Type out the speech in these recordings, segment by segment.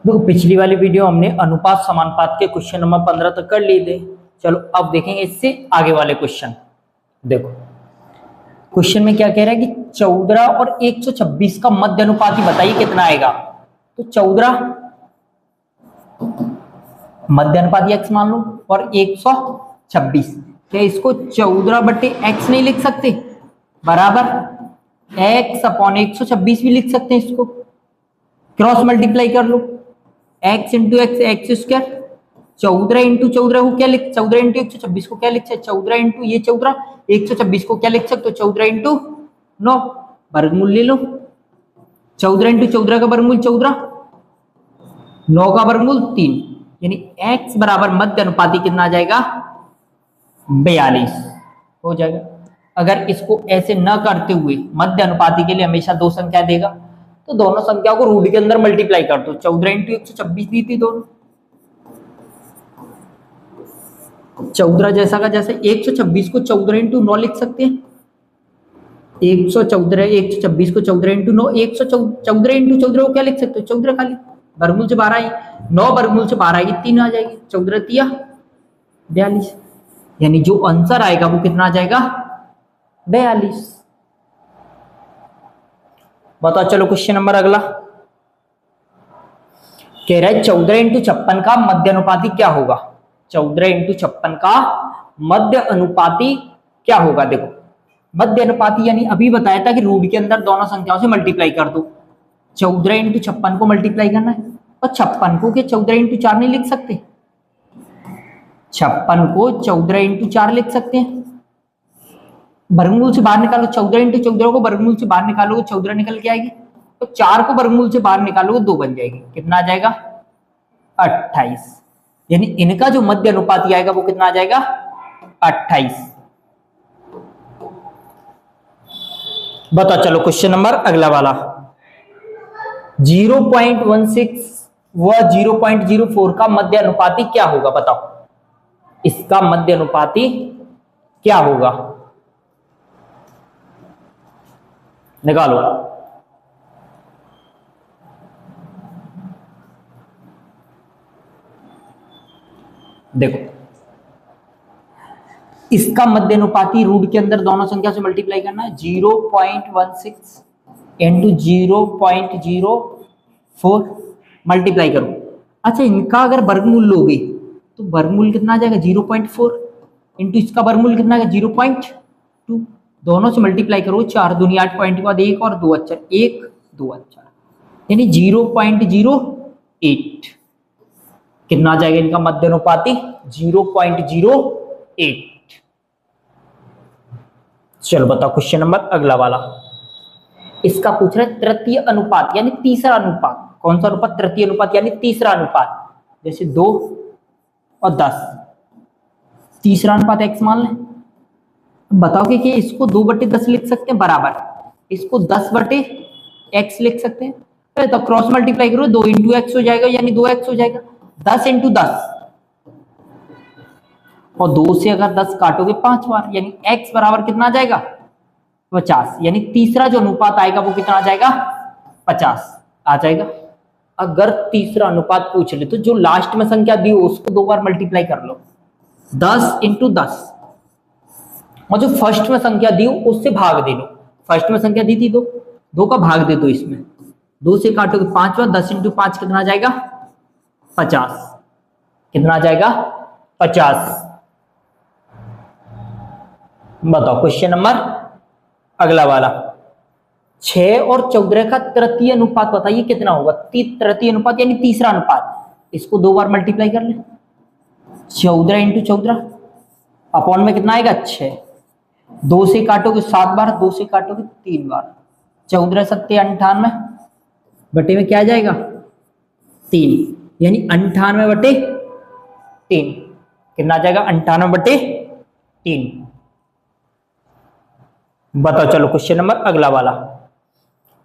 देखो पिछली वाली वीडियो हमने अनुपात समानुपात के क्वेश्चन नंबर 15 तक कर लिए थे। चलो अब देखेंगे इससे आगे वाले क्वेश्चन। देखो क्वेश्चन में क्या कह रहा है कि 14 और 126 का मध्य अनुपात ही बताइए कितना आएगा। तो 14 मध्य अनुपात x मान लो और 126, क्या इसको 14/x नहीं लिख सकते? बराबर x अपॉन 126 भी लिख सकते हैं। इसको क्रॉस मल्टीप्लाई कर लो, x into x x square, 14 into 14 को क्या लिख 14 इंटू 126 को क्या लिख सकते? 14 इंटू ये 14 126 को क्या लिख सकते हो? 14 इंटू 9 वर्गमूल ले लो। 14 इंटू 14 का वर्गमूल 14, 9 का वर्गमूल 3, यानी x बराबर मध्य अनुपाती कितना आ जाएगा? 42 हो जाएगा। अगर इसको ऐसे न करते हुए मध्य अनुपाती के लिए हमेशा दो संख्या देगा तो दोनों संख्याओं को रूट के अंदर मल्टीप्लाई कर दो। 14 इंटू 126 दी थी दोनों, 14 जैसा का जैसे 126 को 14 इंटू 9 लिख सकते हैं। 126 को 14 इंटू 9, 114 इंटू 14 को क्या लिख सकते हो? 14 खाली वर्गमूल से 12 आई, 9 वर्गमूल से 12 आई 3 आ जाएगी, 14 तिया 42, यानी जो आंसर आएगा वो कितना आ जाएगा? 42। बताओ चलो क्वेश्चन नंबर अगला कह रहा है 14 इंटू 56 का मध्य अनुपाती क्या होगा? 14 इंटू 56 का मध्य अनुपाती क्या होगा? देखो मध्य अनुपाती यानी अभी बताया था कि रूट के अंदर दोनों संख्याओं से मल्टीप्लाई कर दो। 14 इंटू 56 को मल्टीप्लाई करना है और 56 को क्या 14 इंटू 4 नहीं लिख सकते? 56 को 14 इंटू 4 लिख सकते हैं। वर्गमूल से बाहर निकालो, 14 इंटू 14 को वर्गमूल से बाहर निकालोगे 14 निकल के आएगी, तो 4 को वर्गमूल से बाहर निकालोगे 2 बन जाएगी, कितना आ जाएगा? 28, यानी इनका जो मध्य अनुपाती आएगा वो कितना आ जाएगा? 28। बताओ चलो क्वेश्चन नंबर अगला वाला 0.16 व 0.04 का मध्य अनुपाती क्या होगा? बताओ इसका मध्य अनुपाती क्या होगा? निकालो। देखो इसका मध्य अनुपाती रूट के अंदर दोनों संख्या से मल्टीप्लाई करना है। 0.16 इंटू 0.04 मल्टीप्लाई करो। अच्छा इनका अगर वर्गमूल लोगे तो वर्गमूल कितना आ जाएगा? 0.4 इंटू इसका वर्गमूल कितना आएगा? 0.2, दोनों से मल्टीप्लाई करो, 4 दूनी 8 पॉइंट के बाद 1 और 2 अच्छा 1 2 अच्छा, यानी 0.08 कितना आ जाएगा इनका मध्य अनुपाती? 0.08। चलो बताओ क्वेश्चन नंबर अगला वाला, इसका पूछ रहा है तृतीय अनुपात यानी तीसरा अनुपात। कौन सा अनुपात? तृतीय अनुपात यानी तीसरा अनुपात, जैसे 2 और 10, तीसरा अनुपात x मान लें। बताओगे कि इसको 2/10 लिख सकते हैं, बराबर इसको 10/x लिख सकते हैं, तो क्रॉस मल्टीप्लाई करो, 2 इंटू एक्स हो जाएगा यानी 2x हो जाएगा। 10 इंटू 10 और 2 से अगर 10 काटोगे 5 बार, यानी x बराबर कितना आ जाएगा? 50, यानी तीसरा जो अनुपात आएगा वो कितना आ जाएगा? 50 आ जाएगा। अगर तीसरा अनुपात पूछ ले तो जो लास्ट में संख्या दी हो उसको 2 बार मल्टीप्लाई कर लो, 10 इंटू 10, और जो फर्स्ट में संख्या दी हो उससे भाग दे लो। फर्स्ट में संख्या दी थी 2, 2 का भाग दे दो इसमें, 2 से काटोगे 5 बार, 10 इंटू 5 कितना आ जाएगा? 50, कितना आ जाएगा? 50। बताओ क्वेश्चन नंबर अगला वाला 6 और 14 का तृतीय अनुपात बताइए कितना होगा? तृतीय अनुपात यानी तीसरा अनुपात, इसको 2 बार मल्टीप्लाई कर ले, 14 इंटू 14 अपॉन में कितना आएगा? 6, 2 से काटोगे 7 बार, 2 से काटोगे 3 बार, 14 7 98 बटे में क्या आ जाएगा? 3, यानी 98/3 कितना आ जाएगा? 98/3। बताओ चलो क्वेश्चन नंबर अगला वाला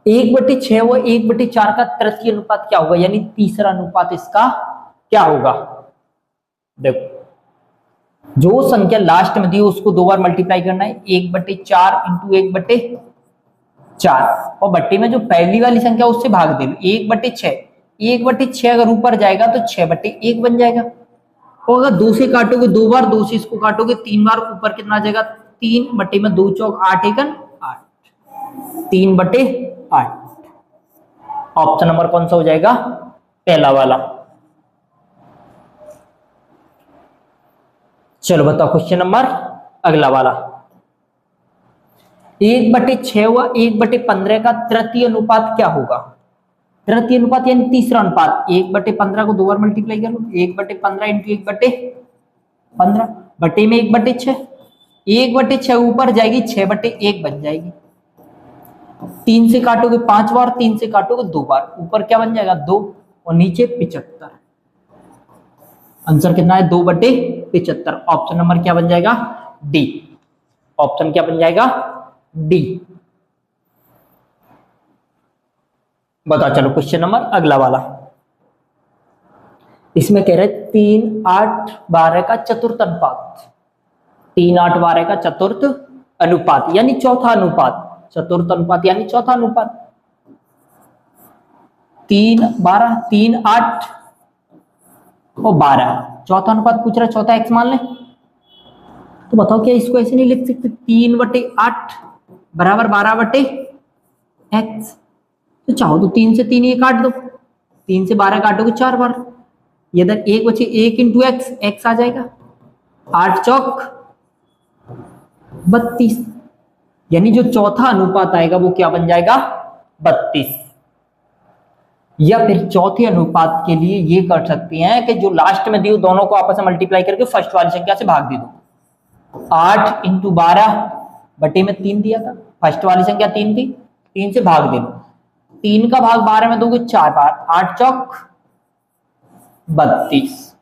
1/6 व 1/4 का तृतीय अनुपात क्या होगा? यानी तीसरा अनुपात इसका क्या होगा? देखो जो संख्या लास्ट में दी है उसको 2 बार मल्टीप्लाई करना है, 1/4 इंटू 1/4, और बट्टे में जो पहली वाली संख्या उससे भाग दे 1/6, 1/6 अगर ऊपर जाएगा तो 6/1 बन जाएगा। और अगर 2 से काटोगे 2 बार, 2 से इसको काटोगे 3 बार, ऊपर कितना आ जाएगा 3/2 चौक 8 एकन 8, 3/8। ऑप्शन नंबर कौन सा हो जाएगा? पहला वाला। चलो बताओ क्वेश्चन नंबर अगला वाला। 1/6 हुआ 1/15 का तृतीय अनुपात क्या होगा? तृतीय अनुपात यानी तीसरा अनुपात। 1/15 को 2 बार मल्टीप्लाई करो, 1/15 इंटू 1/15, बटे में 1/6, 1/6 ऊपर जाएगी 6/1 बन जाएगी। 3 से काटोगे 5 बार, 3 से काटोगे 2 बार, ऊपर क्या बन जाएगा 2 और नीचे 75। आंसर कितना है? 2/75। ऑप्शन नंबर क्या बन जाएगा? डी। ऑप्शन क्या बन जाएगा? डी। बताओ चलो क्वेश्चन नंबर अगला वाला। इसमें कह रहे 3, 8, 12 का चतुर्थ अनुपात। 3, 8, 12 का चतुर्थ अनुपात यानी चौथा अनुपात। चतुर्थ अनुपात यानी चौथा अनुपात। 3, 12, 3, 8 और 12 चौथा अनुपात पूछ रहा है, चौथा एक्स मान ले। तो बताओ क्या इसको ऐसे नहीं लिख सकते? 3/8 बराबर 12/x। तो चाहो तो 3 से 3 ये काट दो, 3 से 12 काटोगे 4 बार, ये इधर 1 बचे 1 इंटू एक्स, एक्स आ जाएगा 8 चौक 32। यानी जो चौथा अनुपात आएगा वो क्या बन जाएगा? 32। या फिर चौथे अनुपात के लिए ये कर सकते हैं कि जो लास्ट में दिए दोनों को आपस में मल्टीप्लाई करके फर्स्ट वाली संख्या से भाग दे दो। 8 इंटू 12 बटे में 3 दिया था, फर्स्ट वाली संख्या 3 थी, 3 से भाग दे दो। 3 का भाग 12 में दोगे 4 बार, 8 चौक 32।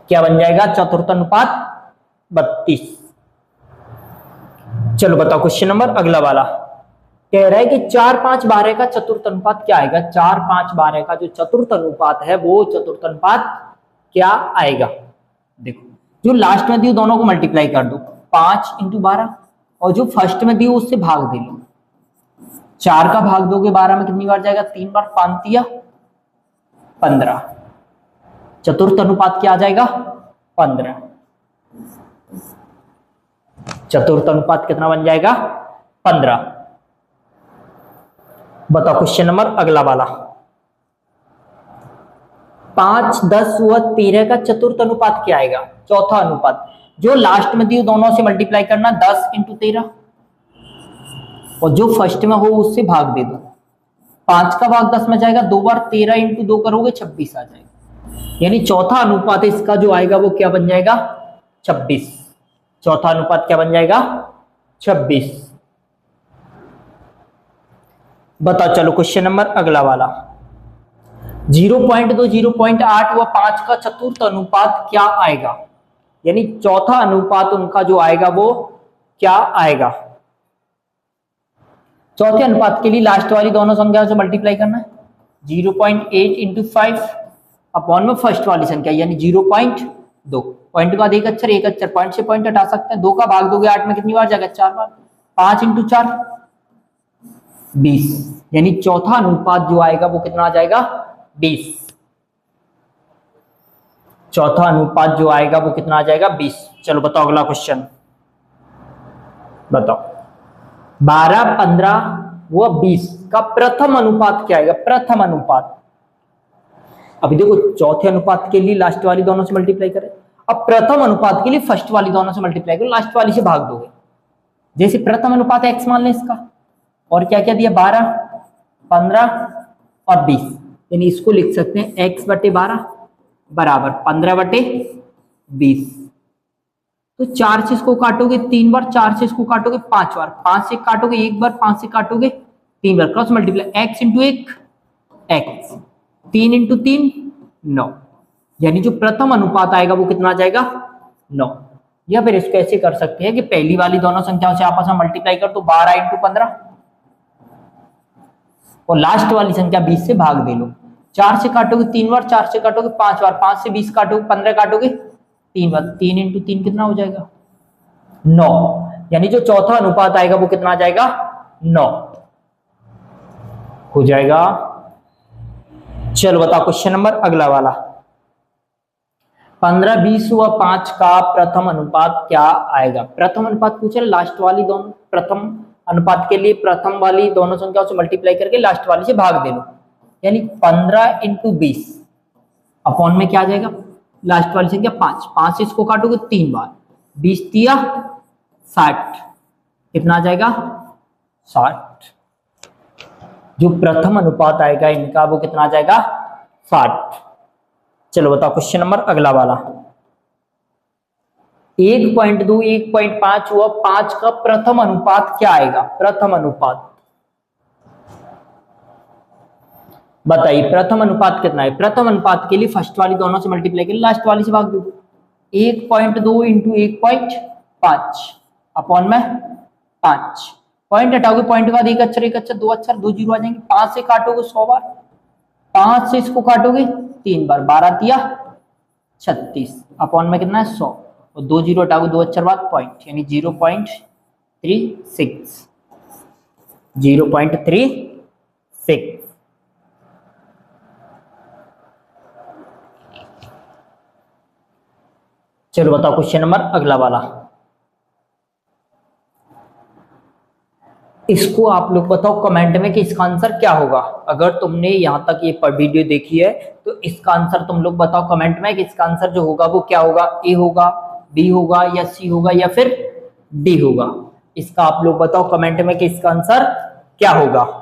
क्या बन जाएगा? चतुर्थ अनुपात 32। चलो बताओ क्वेश्चन नंबर अगला वाला। कह रहा है कि 4, 5, 12 का चतुर्थ अनुपात क्या आएगा? 4, 5, 12 का जो चतुर्थ अनुपात है वो चतुर्थ अनुपात क्या आएगा? देखो जो लास्ट में दी दोनों को मल्टीप्लाई कर दो, 5 इंटू 12, और जो फर्स्ट में दी उससे भाग दे लो। 4 का भाग दोगे 12 में कितनी बार जाएगा? 3 बार, 5 या 15। चतुर्थ अनुपात क्या आ जाएगा? 15। चतुर्थ अनुपात कितना बन जाएगा? 15। बताओ क्वेश्चन नंबर अगला वाला। 5, 10 व 13 का चतुर्थ अनुपात क्या आएगा? चौथा अनुपात। जो लास्ट में दी दोनों से मल्टीप्लाई करना, 10 इंटू 13, और जो फर्स्ट में हो उससे भाग दे दो। 5 का भाग 10 में जाएगा 2 बार, 13 इंटू 2 करोगे 26 आ जाएगा। यानी चौथा अनुपात इसका जो आएगा वो क्या बन जाएगा? 26। चौथा अनुपात क्या बन जाएगा? 26। बताओ चलो क्वेश्चन नंबर अगला वाला। 0.2, 0.8 व 5 का चतुर्थ अनुपात क्या आएगा? यानी चौथा अनुपात उनका जो आएगा वो क्या आएगा? चौथे अनुपात के लिए लास्ट वाली दोनों संख्याओं से मल्टीप्लाई करना है। 0.8 इंटू 5 अपॉन में फर्स्ट वाली संख्या यानी 0.2। पॉइंट के बाद एक अक्षर, पॉइंट से पॉइंट हटा सकते हैं। 2 का भाग दोगे 8 में कितनी बार जाएगा? 4 बार। 5 इंटू 4 20। यानी चौथा अनुपात जो आएगा वो कितना आ जाएगा? 20। चौथा अनुपात जो आएगा वो कितना आ जाएगा? 20। चलो बताओ अगला क्वेश्चन। बताओ 12, 15 व 20 का प्रथम अनुपात क्या आएगा? प्रथम अनुपात। अभी देखो चौथे अनुपात के लिए लास्ट वाली दोनों से मल्टीप्लाई करें, अब प्रथम अनुपात के लिए फर्स्ट वाली दोनों से मल्टीप्लाई करो, लास्ट वाली से भाग दोगे। जैसे प्रथम अनुपात x मान लें इसका, और क्या क्या दिया? 12, 15 और 20। यानी इसको लिख सकते हैं x/12 बराबर 15/20। तो 4 से इसको काटोगे 3 बार, 4 से इसको काटोगे 5 बार, 5 से काटोगे 1 बार, 5 से काटोगे 3 बार, cross multiply x into 1 x, 3 into 3 9। यानी जो प्रथम अनुपात आएगा वो कितना आ जाएगा? 9। या फिर इसको ऐसे कर सकते हैं कि पहली वाली दोनों संख्याओं से आपस में मल्टीप्लाई कर तो 12 इंटू 15, और लास्ट वाली संख्या 20 से भाग दे लो। 4 से काटोगे 3 बार, 4 से काटोगे 5 बार, 5 से 20 काटोगे 15 काटोगे 3 बार, 3 इंटू 3 कितना हो जाएगा? 9। यानी जो चौथा अनुपात आएगा वो कितना आ जाएगा? 9 हो जाएगा। चलो बताओ क्वेश्चन नंबर अगला वाला। 15-20 व 5 का प्रथम अनुपात क्या आएगा? प्रथम अनुपात पूछे, लास्ट वाली दोनों प्रथम अनुपात के लिए प्रथम वाली दोनों संख्याओं से मल्टीप्लाई करके लास्ट वाली से भाग दे लो, यानी 15 × 20 अपॉन में क्या आ जाएगा? लास्ट वाली संख्या 5, 5 से इसको काटोगे 3 बार, 20 तिया 60, कितना आ जाएगा? 60। जो प्रथम अनुपात आएगा इनका वो कितना आ जाएगा? 60। चलो बताओ क्वेश्चन नंबर अगला वाला। 1.2, 1.5 व 5 का प्रथम अनुपात क्या आएगा? प्रथम अनुपात बताइए, प्रथम अनुपात कितना है? प्रथम अनुपात के लिए फर्स्ट वाली दोनों से मल्टीप्लाई कर लास्ट वाली से भाग दो। 1.2 × 1.5 अपॉन में 5, पॉइंट हटाओगे, पॉइंट के बाद एक अक्षर 2 अक्षर 2 जीरो आ जाएंगे, 5 से काटोगे 100 बार, 5 से इसको काटोगे 3 बार, 12 तिया 36 अपॉन में कितना है? 100, और 2 जीरो हटाओगे 2 अक्षर बाद पॉइंट, यानी 0.36, 0.36। चलो बताओ क्वेश्चन नंबर अगला वाला। इसको आप लोग बताओ कमेंट में कि इसका आंसर क्या होगा। अगर तुमने यहां तक ये वीडियो देखी है तो इसका आंसर तुम लोग बताओ कमेंट में कि इसका आंसर जो होगा वो क्या होगा? ए होगा, बी होगा, या सी होगा, या फिर डी होगा? इसका आप लोग बताओ कमेंट में कि इसका आंसर क्या होगा।